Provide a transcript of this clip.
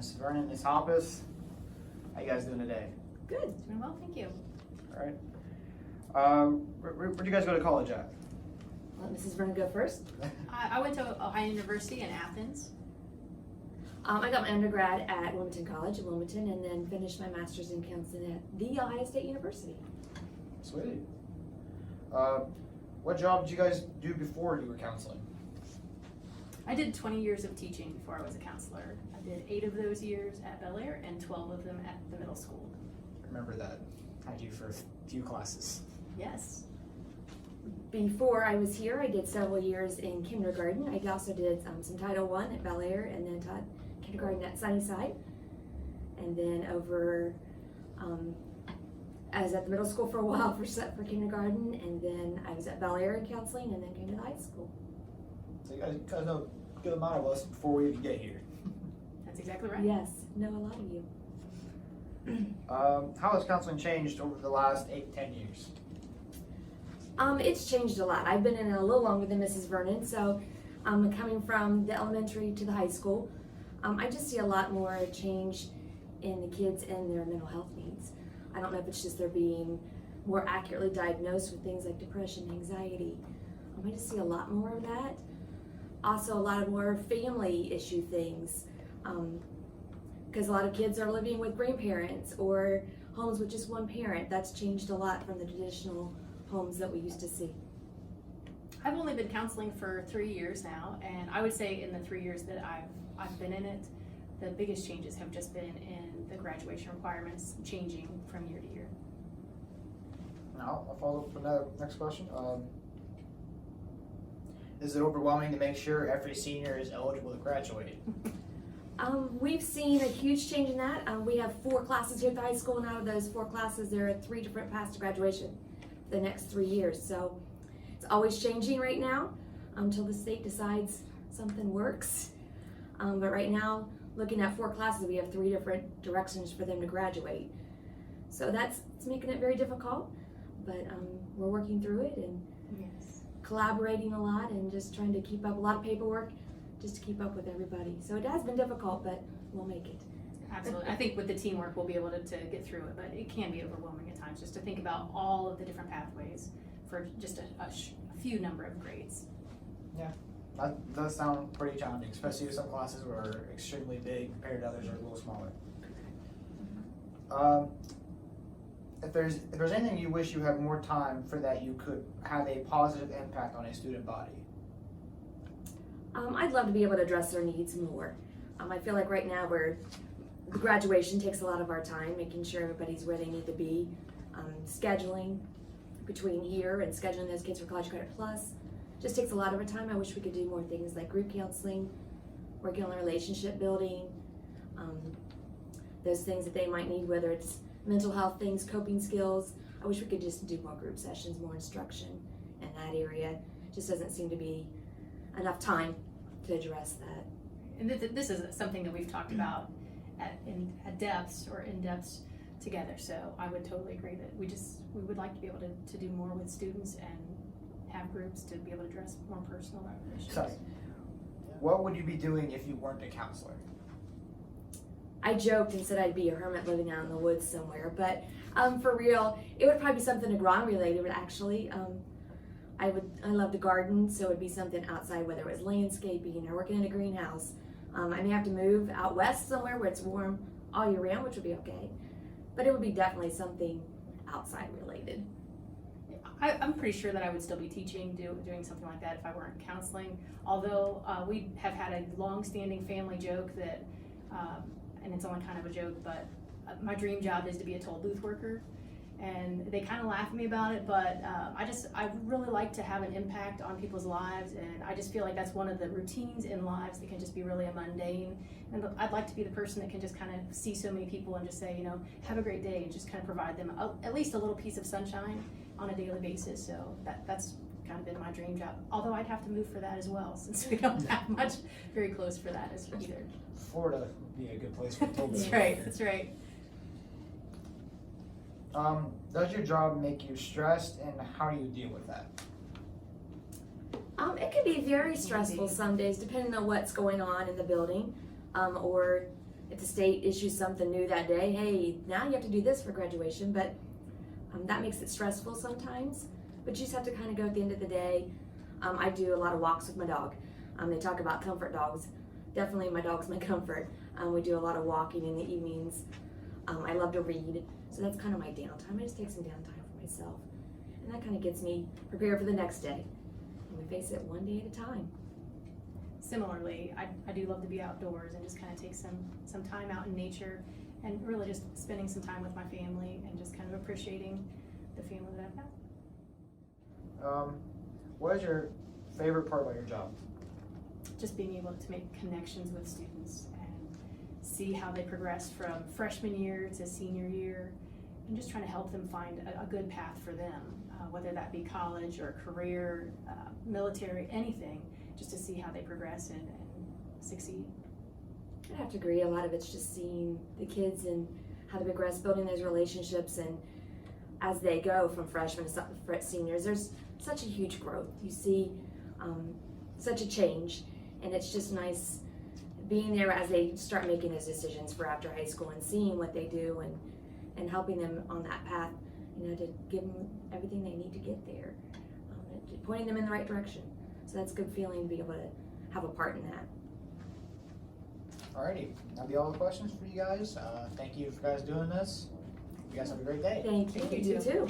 Miss Vernon and Mrs Hoppes. How you guys doing today? Good. Doing well, thank you. All right. Where'd you guys go to college at? Let Mrs. Vernon go first. I went to Ohio University in Athens. I got my undergrad at Wilmington College in Wilmington and then finished my master's in counseling at The Ohio State University. Sweet. What job did you guys do before you were counseling? I did 20 years of teaching before I was a counselor. I did 8 of those years at Bel Air and 12 of them at the middle school. I remember that. Had you for a few classes. Yes. Before I was here, I did several years in kindergarten. I also did some Title I at Bel Air and then taught kindergarten at Sunnyside. And then I was at the middle school for a while for kindergarten, and then I was at Bel Air in counseling, and then came to the high school. So you guys know a good amount of us before we even get here. That's exactly right. Yes, know a lot of you. How has counseling changed over the last 8-10 years? It's changed a lot. I've been in it a little longer than Mrs. Vernon, so coming from the elementary to the high school, I just see a lot more change in the kids and their mental health needs. I don't know if it's just they're being more accurately diagnosed with things like depression, anxiety. I just see a lot more of that. Also, a lot of more family issue things, because a lot of kids are living with grandparents or homes with just one parent. That's changed a lot from the traditional homes that we used to see. I've only been counseling for 3 years now, and I would say in the 3 years that I've been in it, the biggest changes have just been in the graduation requirements changing from year to year. Now, I'll follow up with another next question. Is it overwhelming to make sure every senior is eligible to graduate? We've seen a huge change in that. We have 4 classes here at the high school, and out of those 4 classes, there are 3 different paths to graduation for the next 3 years. So it's always changing right now until the state decides something works. But right now, looking at 4 classes, we have 3 different directions for them to graduate. So it's making it very difficult, but we're working through it and Yes. collaborating a lot and just trying to keep up a lot of paperwork just to keep up with everybody. So it has been difficult, but we'll make it. Absolutely. I think with the teamwork, we'll be able to get through it, but it can be overwhelming at times just to think about all of the different pathways for just a few number of grades. Yeah, that does sound pretty challenging, especially if some classes were extremely big compared to others are a little smaller. If there's anything you wish you had more time for that you could have a positive impact on a student body. I'd love to be able to address their needs more. I feel like right now graduation takes a lot of our time, making sure everybody's where they need to be. Scheduling between here and scheduling those kids for College Credit Plus just takes a lot of our time. I wish we could do more things like group counseling, working on relationship building, those things that they might need, whether it's mental health things, coping skills. I wish we could just do more group sessions, more instruction in that area. It just doesn't seem to be enough time to address that. And this is something that we've talked about in depths together. So I would totally agree that we would like to be able to do more with students and have groups to be able to address more personal issues. Sorry. What would you be doing if you weren't a counselor? I joked and said I'd be a hermit living out in the woods somewhere, but for real, it would probably be something agronomy related. But actually, I love to garden, so it would be something outside, whether it was landscaping or working in a greenhouse. I may have to move out west somewhere where it's warm all year round, which would be okay, but it would be definitely something outside related. I'm pretty sure that I would still be teaching, doing something like that if I weren't counseling. Although we have had a long-standing family joke that, and it's only kind of a joke, but my dream job is to be a toll booth worker. And they kind of laugh at me about it, but I really like to have an impact on people's lives, and I just feel like that's one of the routines in lives that can just be really a mundane. And I'd like to be the person that can just kind of see so many people and just say, have a great day, and just kind of provide them at least a little piece of sunshine on a daily basis. So that's kind of been my dream job. Although I'd have to move for that as well, since we don't have much very close for that as either. Florida would be a good place for toll booth. That's right. That's right. Does your job make you stressed, and how do you deal with that? It can be very stressful some days, depending on what's going on in the building, or if the state issues something new that day, hey, now you have to do this for graduation, but that makes it stressful sometimes. But you just have to kind of go at the end of the day. I do a lot of walks with my dog. They talk about comfort dogs. Definitely my dog's my comfort. We do a lot of walking in the evenings. I love to read, so that's kind of my downtime. I just take some downtime for myself. And that kind of gets me prepared for the next day. And we face it one day at a time. Similarly, I do love to be outdoors and just kind of take some time out in nature and really just spending some time with my family and just kind of appreciating the family that I've had. What is your favorite part about your job? Just being able to make connections with students and see how they progress from freshman year to senior year, and just trying to help them find a good path for them, whether that be college or career, military, anything, just to see how they progress and succeed. I have to agree, a lot of it's just seeing the kids and how they progress, building those relationships, and as they go from freshmen to seniors, there's such a huge growth. You see such a change, and it's just nice being there as they start making those decisions for after high school and seeing what they do and helping them on that path, you know, to give them everything they need to get there, pointing them in the right direction. So that's a good feeling to be able to have a part in that. Alrighty, that'll be all the questions for you guys. Thank you for guys doing this. You guys have a great day. Thank you. Thank you You too. too.